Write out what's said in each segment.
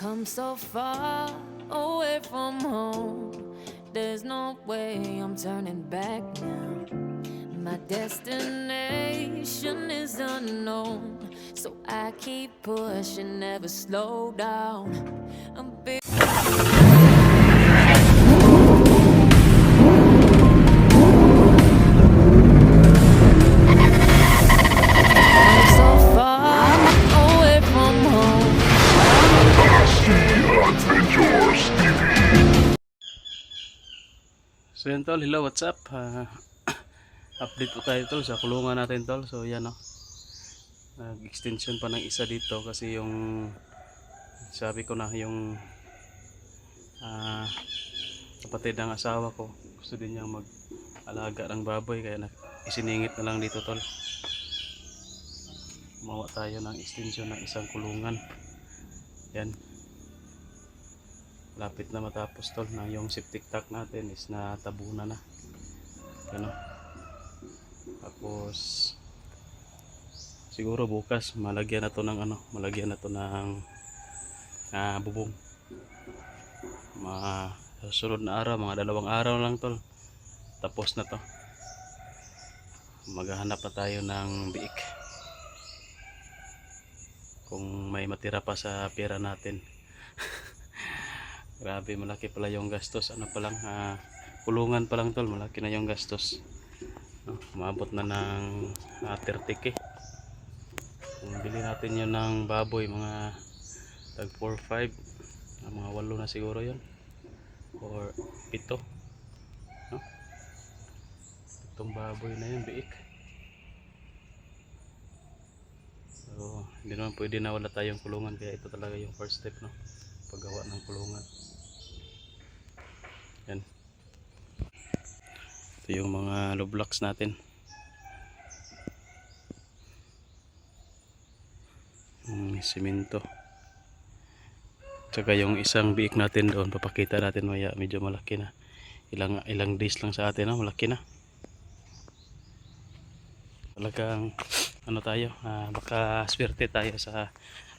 come so far away from home. There's no way I'm turning back now. My destination is unknown, so I keep pushing, never slow down. I'm big. So far away from home. So yan tol, hello, what's up? Update po tayo tol sa kulungan natin tol. So yan o, nag-extension pa ng isa dito kasi yung sabi ko na yung kapatid ng asawa ko gusto din niyang mag-alaga ng baboy, kaya isiningit na lang dito tol. Gumawa tayo ng extension ng isang kulungan. Yan, lapit na matapos tol, na yung septic tank natin is natabunan na. Ano, tapos siguro bukas malagyan na to ng malagyan na to ng bubong. Susunod na araw, mga 2 araw lang tol, tapos na to. Maghahanap pa tayo ng biik kung may matira pa sa pera natin. Grabe, malaki pala yung gastos. Ano pa lang, kulungan pa lang tol, malaki na yung gastos. Umabot na ng 30k. Kung bili natin yun ng baboy, mga tag 4-5, mga 8 na siguro yun, or 7, no? Itong baboy na yun, biik. So hindi naman pwede na wala tayong kulungan, kaya ito talaga yung first step, no? Paggawa ng kulungan. Yan, ito yung mga low blocks natin. Simento. Tsaka yung isang biik natin doon, papakita natin maya, medyo malaki na. Ilang days lang sa atin, no? Malaki na. Talagang ano tayo, baka swerte tayo sa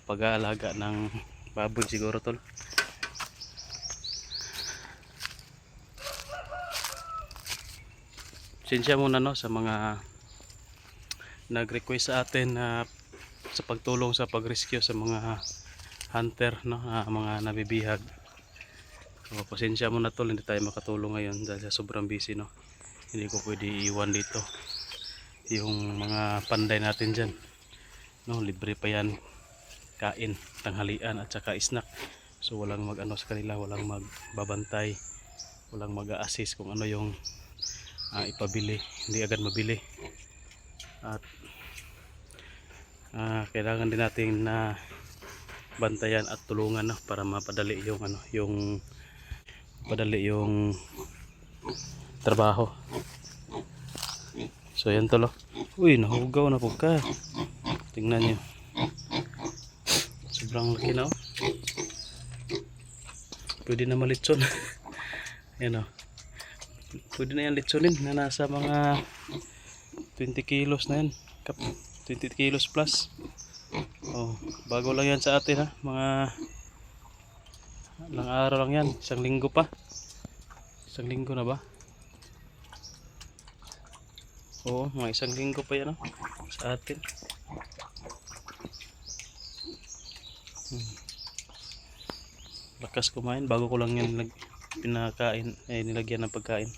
pag-aalaga ng baboy siguro tol. Sinsya muna no sa mga nag-request sa atin sa pagtulong sa pag-rescue sa mga hunter, no, mga nabibihag. So, pasensya muna tol, hindi tayo makatulong ngayon dahil sa sobrang busy, no. Hindi ko pwede iwan dito yung mga panday natin dyan, no. Libre pa yan kain, tanghalian at saka snack. So walang sa kanila, walang magbabantay, walang mag-a-assist kung ano yung ipabili, hindi agad mabili. At kailangan din natin na bantayan at tulungan, no, para mapadali yung trabaho. So yan tolo. Uy, nahugaw na po ka. Tingnan nyo, sobrang laki na, oh. Pwede na malitson. Yan, oh. Pwede na yan litsonin na nasa mga 20 kilos na yan. 20 kilos plus. Oh, bago lang yan sa atin, ha. Mga ilang araw lang yan. 1 linggo pa. 1 linggo na ba? Oo, mga 1 linggo pa yan, oh, sa atin. Lakas kumain. Bago ko lang yan pinakain, nilagyan ng pagkain.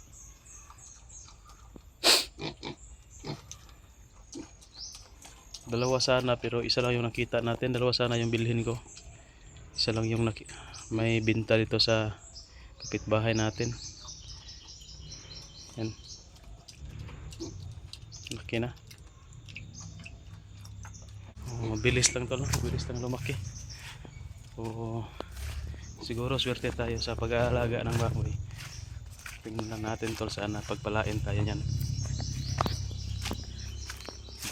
Dalawa sana, pero isa lang yung nakita natin. Dalawa sana yung bilhin ko. Isa lang yung may binta dito sa kapitbahay natin. Yan, laki na. Mabilis lang to, no? Mabilis lang lumaki. Siguro swerte tayo sa pag-aalaga ng baboy. Tingnan natin tol, sana pagpalain tayo niyan.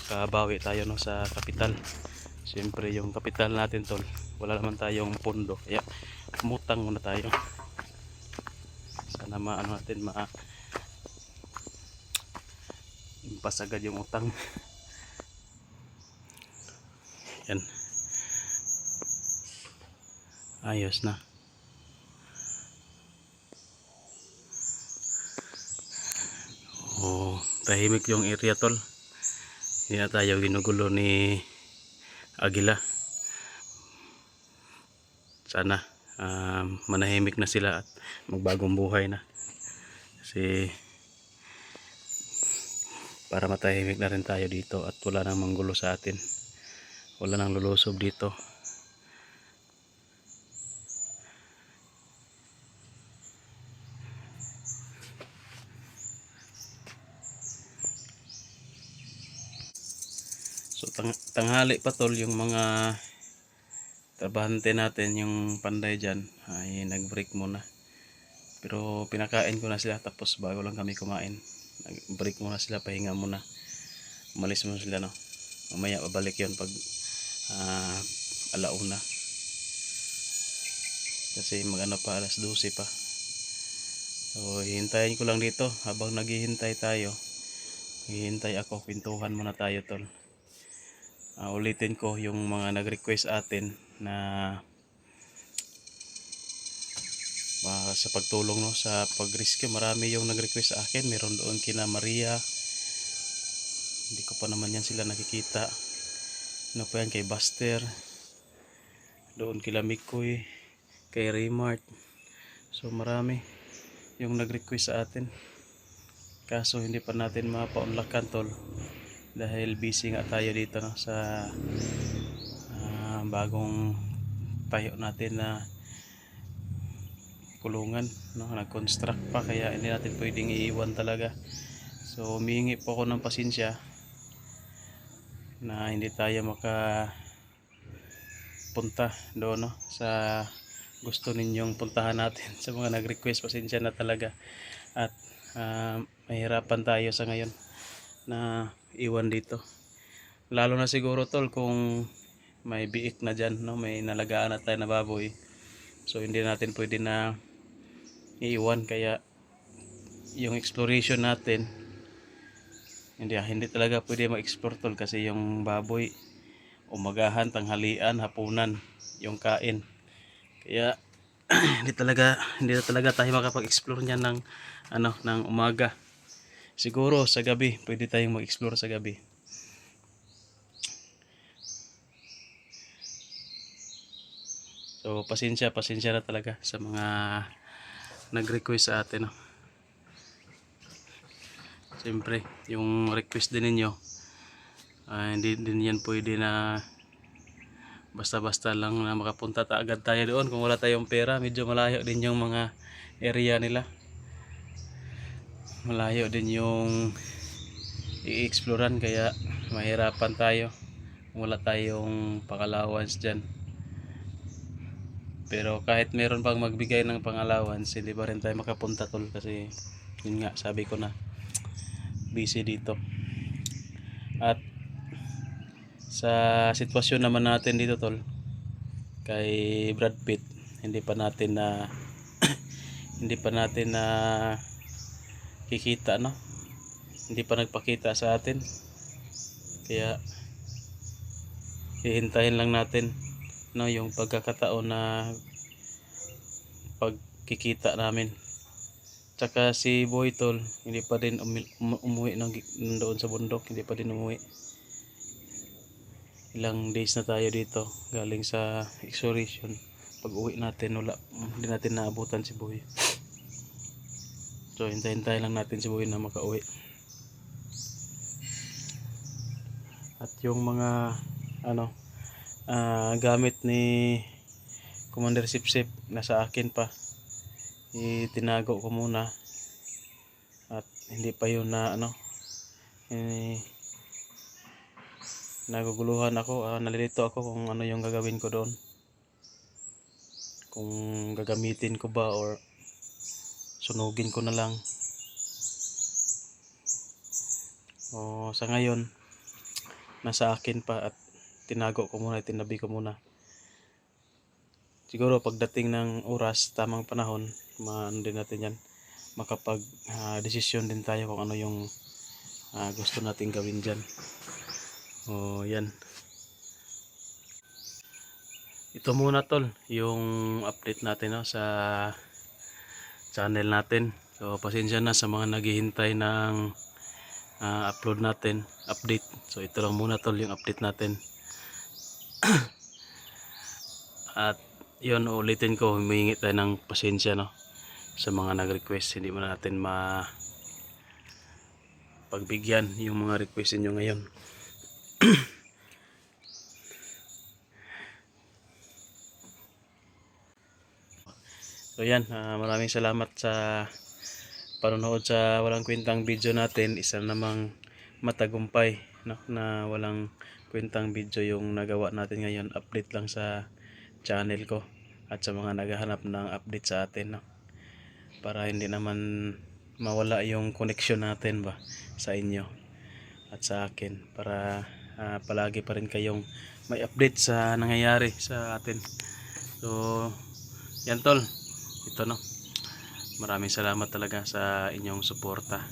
Makabawi tayo, no, sa kapital. Siyempre yung kapital natin tol, wala naman tayong pondo, kaya umutang muna tayo. Sana natin impas agad yung utang. Yan. ayos na. Oh, tahimik yung area tol. Hindi na tayo ginugulo ni Agila. Sana manahimik na sila at magbagong buhay na. Kasi para matahimik na rin tayo dito at wala nang manggulo sa atin. Wala nang lulusob dito. So tanghali pa tol, yung mga trabahante natin, yung panday dyan ay nag-break muna. Pero pinakain ko na sila tapos bago lang kami kumain. Nag-break muna sila, pahinga muna. Umalis muna sila no. Mamaya babalik yon pag alauna. Kasi magano pa, alas 12 pa. So hihintayin ko lang dito habang naghihintay tayo. Hihintay ako, pintuhan muna tayo tol. Ulitin ko yung mga nag-request atin na sa pagtulong no, sa pag-rescue. Marami yung nag-request sa akin. Meron doon kina Maria. Hindi ko pa naman yan sila nakikita. Ano pa yan, kay Buster. Doon kila Mikoy, kay Raymart. So marami yung nag-request sa atin. Kaso hindi pa natin mapaunlakan tol. Dahil busy nga tayo dito no, sa bagong tayo natin na kulungan no, nag-construct pa, kaya hindi natin pwedeng iiwan talaga. So humihingi po ako ng pasensya na hindi tayo makapunta doon no, sa gusto ninyong puntahan natin. Sa mga nag-request, pasensya na talaga at mahirapan tayo sa ngayon na iwan dito, lalo na siguro tol kung may biik na dyan no, may nalagaan na tayo na baboy. So hindi natin pwede na iiwan, kaya yung exploration natin hindi talaga pwede ma-explore tol, kasi yung baboy umagahan, tanghalian, hapunan yung kain. Kaya hindi na talaga tayo makapag-explore niyan ng ng umaga. Siguro sa gabi pwede tayong mag-explore sa gabi. So pasensya na talaga sa mga nag-request sa atin no. Siyempre yung request din ninyo hindi din yan pwede na basta-basta lang na makapunta agad tayo doon kung wala tayong pera. Medyo malayo din yung mga area nila, malayo din yung i-explorean, kaya mahirapan tayo kung wala tayong pang-allowance dyan. Pero kahit meron pang magbigay ng pang-allowance, hindi pa rin tayo makapunta tol, kasi yun nga sabi ko na busy dito. At sa sitwasyon naman natin dito tol, kay Brad Pitt, hindi pa natin na kikita no, hindi pa nagpakita sa atin, kaya hihintayin lang natin no yung pagkakataon na pagkikita namin. Tsaka si Boy tol, hindi pa din umuwi doon sa bundok, hindi pa din umuwi. Ilang days na tayo dito galing sa exploration. Pag uwi natin, hindi natin naabutan si Boy. So hintayin lang natin si Boy na makauwi. At yung mga gamit ni Commander Sipsip nasa akin pa, itinago ko muna at hindi pa yun na naguguluhan ako, nalilito ako kung ano yung gagawin ko doon, kung gagamitin ko ba or sunugin ko na lang. Sa ngayon nasa akin pa at tinago ko muna, tinabi ko muna. Siguro pagdating ng oras, tamang panahon, din natin yan, makapag desisyon din tayo kung ano yung gusto nating gawin dyan. Yan, ito muna tol, yung update natin no, sa channel natin. So pasensya na sa mga naghihintay ng upload natin, update. So ito lang muna tol yung update natin. At yun, ulitin ko, humingi tayo ng pasensya no, sa mga nag-request. Hindi mo natin pagbigyan yung mga request niyo ngayon. So yan, maraming salamat sa panonood sa walang kwentang video natin. Isa namang matagumpay no, na walang kwentang video yung nagawa natin ngayon. Update lang sa channel ko at sa mga naghahanap ng update sa atin no, para hindi naman mawala yung connection natin ba sa inyo at sa akin, para palagi pa rin kayong may update sa nangyayari sa atin. So yan tol, ito no, maraming salamat talaga sa inyong suporta.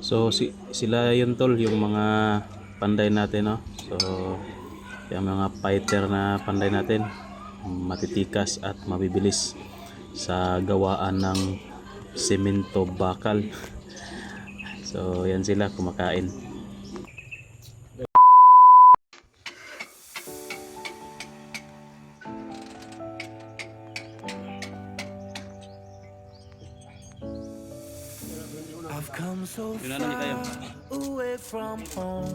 So sila yun tol, yung mga panday natin no. So yung mga fighter na panday natin, matitikas at mabibilis sa gawaan ng semento bakal. So yan sila kumakain. I've come so Yun na lang tayo. far away from home.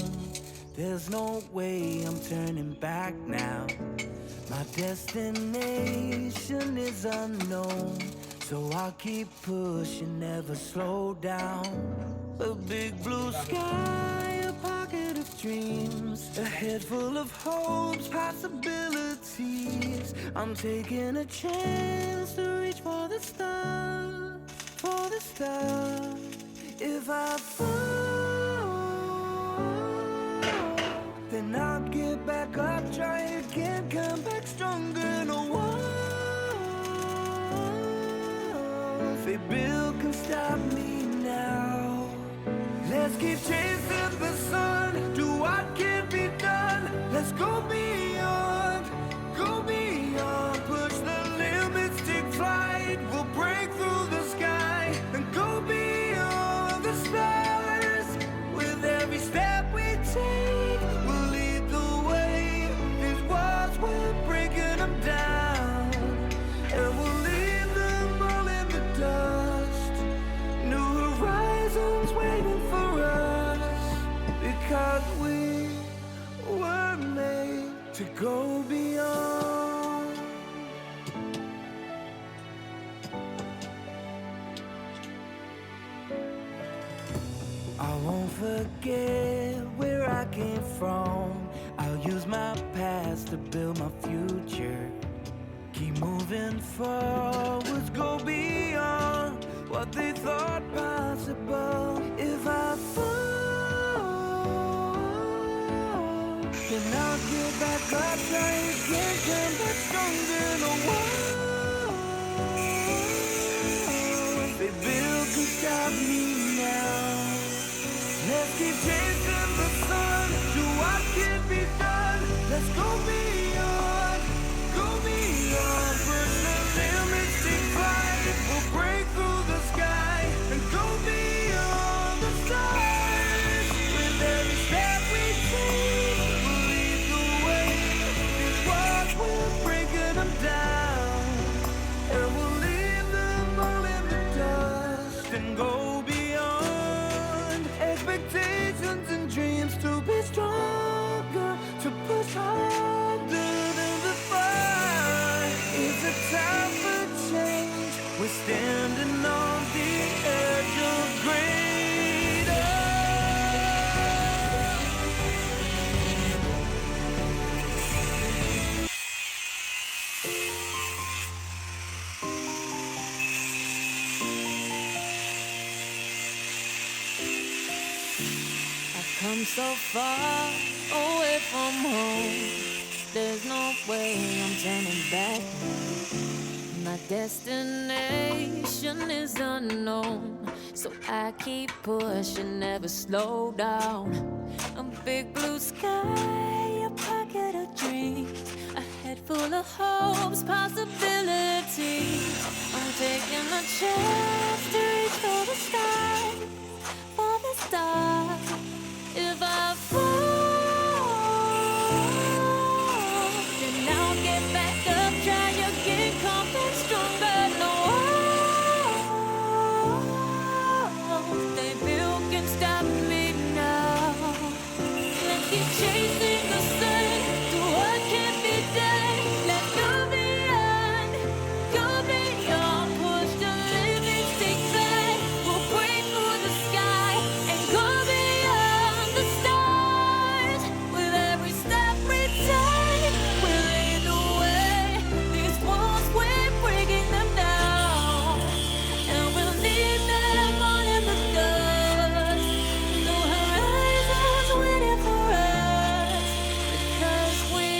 There's no way I'm turning back now. My destination is unknown, so I'll keep pushing, never slow down. A big blue sky, a pocket of dreams, a head full of hopes, possibilities. I'm taking a chance to reach for the stars, for the stars. If I fall, then I'll get back up, try again, come back stronger. No one, say Bill can stop me now. Let's keep chasing the sun, do what can be done. Let's go beyond, push the limits, take flight. We'll break through the sky and go beyond the stars. With every step we take, we'll lead the way. These walls, we're breaking them down, and we'll leave them all in the dust. New horizons waiting for us, because we were made to go beyond. I won't forget where I came from. I'll use my past to build my future. Keep moving forwards, go beyond what they thought possible. If I fall, then I'll get back up, try again, come back stronger. No one, they Bill can stop me now. Let's keep chasing the sun, do what can be done. Let's go beyond, push the limits, take flight. We'll break through the sky and go beyond the stars. With every step we take, we'll lead the way. These walls, we're breaking them down, and we'll leave them all in the dust and go beyond. Expectations and dreams to be stronger, to push harder than before. It's a time for change, we're standing on the edge of greater. I've come so far away from home. There's no way I'm turning back now. My destination is unknown, so I keep pushing, never slow down. A big blue sky, a pocket of dreams, a head full of hopes, possibilities. I'm taking a chance to reach for the sky, for the stars. If I fall, then I'll get back up, try again, come back stronger. No, they built can stop me now. Let's keep chasing the sun to what can't be done. Let's go beyond, push the limits, take flight. We'll break through the sky and go beyond the stars. With every step we take, we'll lead the way. These walls, we're breaking them down, and we'll leave them all in the dust. No horizons waiting for us, because we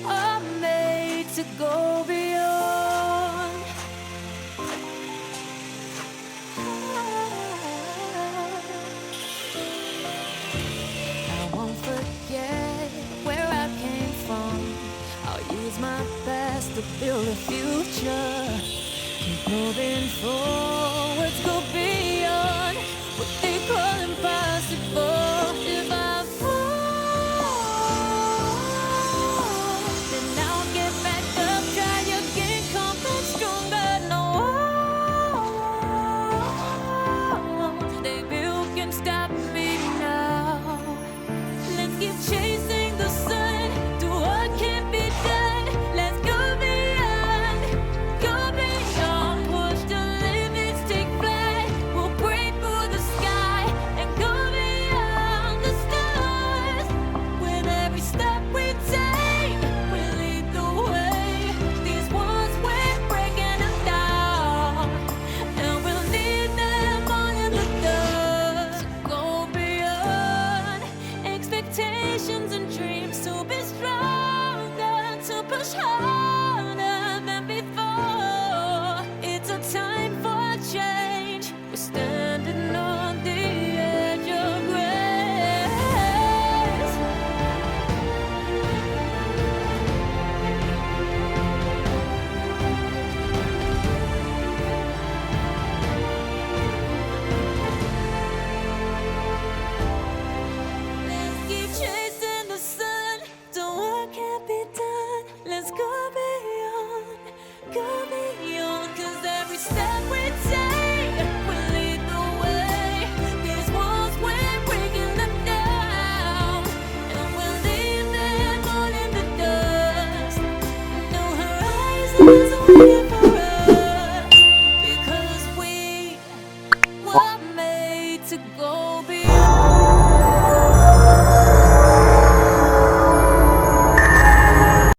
are made to go beyond. I won't forget where I came from. I'll use my best to build a future. Keep moving forward.